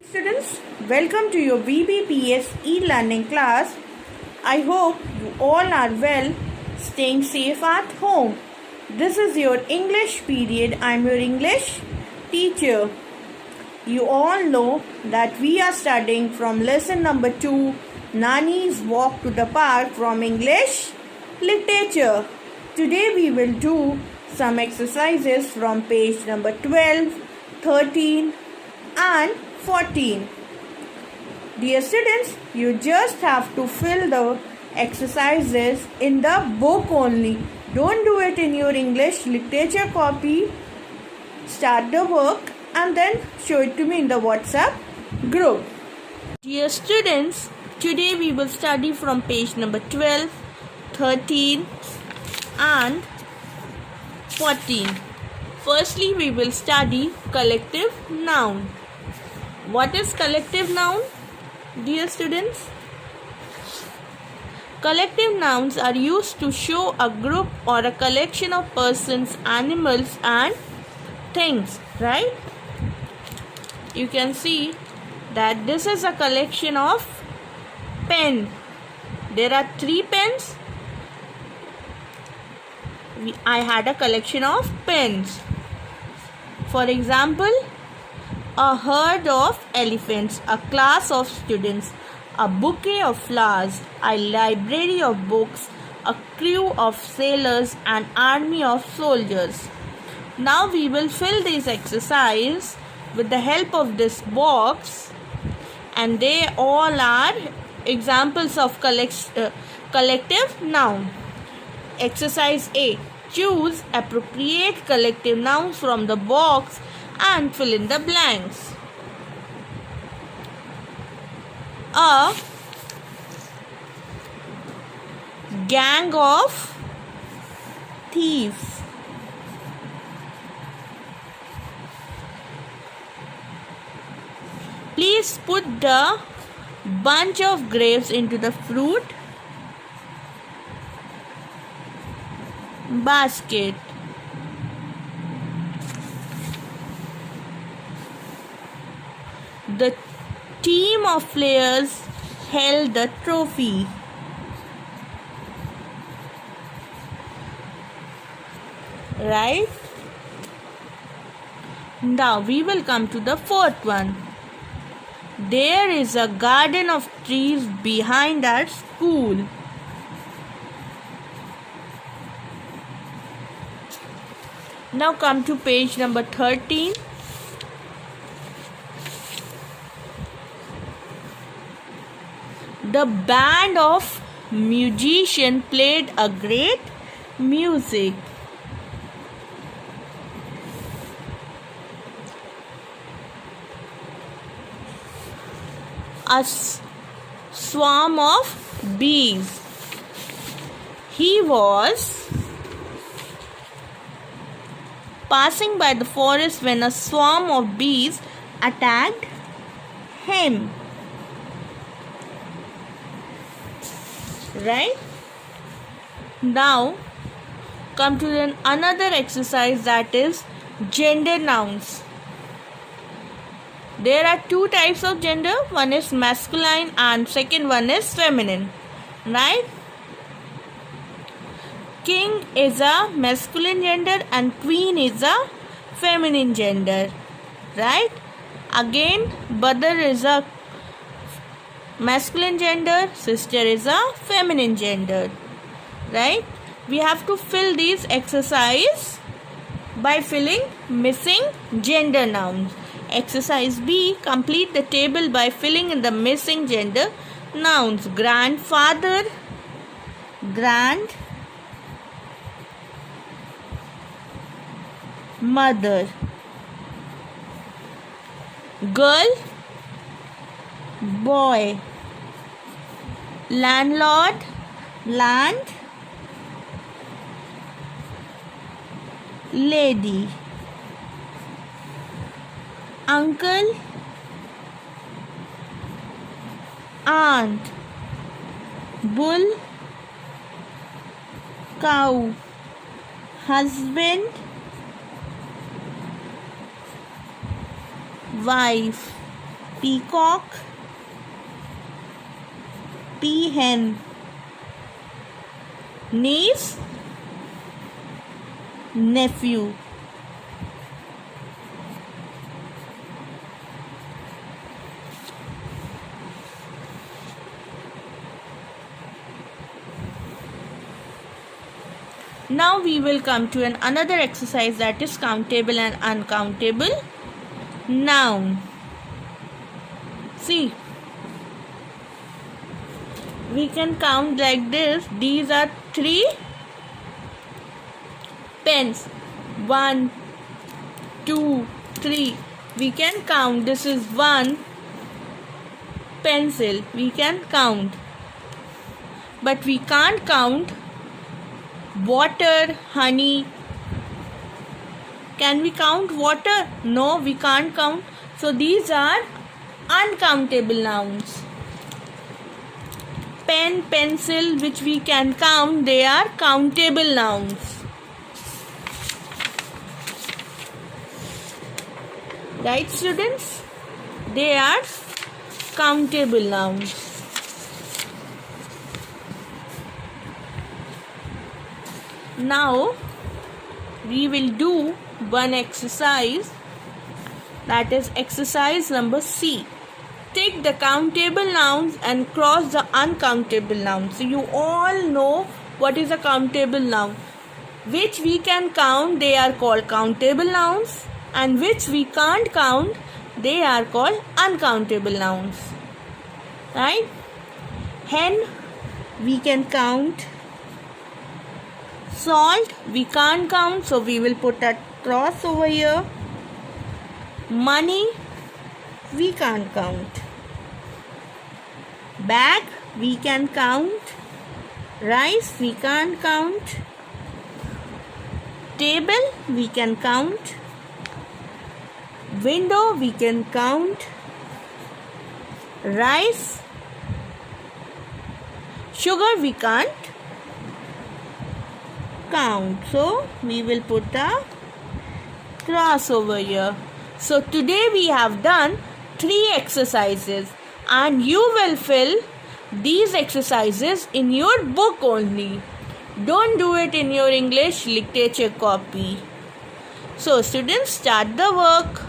Students, welcome to your VBPS e-learning class. I hope you all are well, staying safe at home. This is your English period. I am your English teacher. You all know that we are studying from lesson number 2, Nani's Walk to the Park from English Literature. Today we will do some exercises from page number 12, 13 and 14. Dear students, you just have to fill the exercises in the book only. Don't do it in your English literature copy. Start the work and then show it to me in the WhatsApp group. Dear students, today we will study from page number 12, 13 and 14. Firstly, we will study collective noun. What is collective noun, dear students? Collective nouns are used to show a group or a collection of persons, animals and things, right? You can see that this is a collection of pen. There are 3 pens. I had a collection of pens. For example, a herd of elephants, a class of students, a bouquet of flowers, a library of books, a crew of sailors, an army of soldiers. Now we will fill this exercise with the help of this box, and they all are examples of collective noun. Exercise A. Choose appropriate collective nouns from the box and fill in the blanks. A gang of thieves. Please put the bunch of grapes into the fruit basket. The team of players held the trophy. Right? Now we will come to the fourth one. There is a garden of trees behind our school. Now come to page number 13. The band of musicians played a great music. A swarm of bees. He was passing by the forest when a swarm of bees attacked him. Right? Now come to another exercise, that is gender nouns. There are 2 types of gender. One is masculine and second one is feminine. Right? King is a masculine gender and queen is a feminine gender. Right? Again, brother is a masculine gender, sister is a feminine gender. Right? We have to fill these exercise by filling missing gender nouns. Exercise B. Complete the table by filling in the missing gender nouns. Grandfather, grandmother, girl, boy, landlord, land, lady, uncle, aunt, bull, cow, husband, wife, peacock, peahen, niece, nephew. Now we will come to another exercise, that is countable and uncountable noun. See, we can count like this. These are 3 pens. 1, 2, 3. We can count. This is 1 pencil. We can count. But we can't count water, honey. Can we count water? No, we can't count. So these are uncountable nouns. Pen, pencil, which we can count, they are countable nouns. Right, students? They are countable nouns. Now we will do one exercise, that is exercise number C. Take the countable nouns and cross the uncountable nouns. So you all know what is a countable noun. Which we can count, they are called countable nouns, and which we can't count, they are called uncountable nouns. Right? Hen, we can count. Salt, we can't count, so we will put a cross over here. Money, we can't count. Bag, we can count. Rice, we can't count. Table, we can count. Window, we can count. Rice. Sugar, we can't count, so we will put a cross over here. So today we have done 3 exercises, and you will fill these exercises in your book only. Don't do it in your English literature copy. So students, start the work.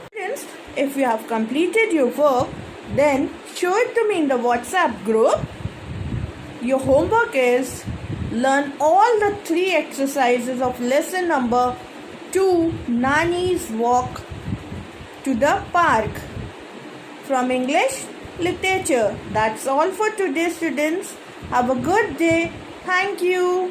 Students, if you have completed your work, then show it to me in the WhatsApp group. Your homework is learn all the 3 exercises of lesson number 2, Nani's Walk to the Park, from English literature. That's all for today, students. Have a good day. Thank you.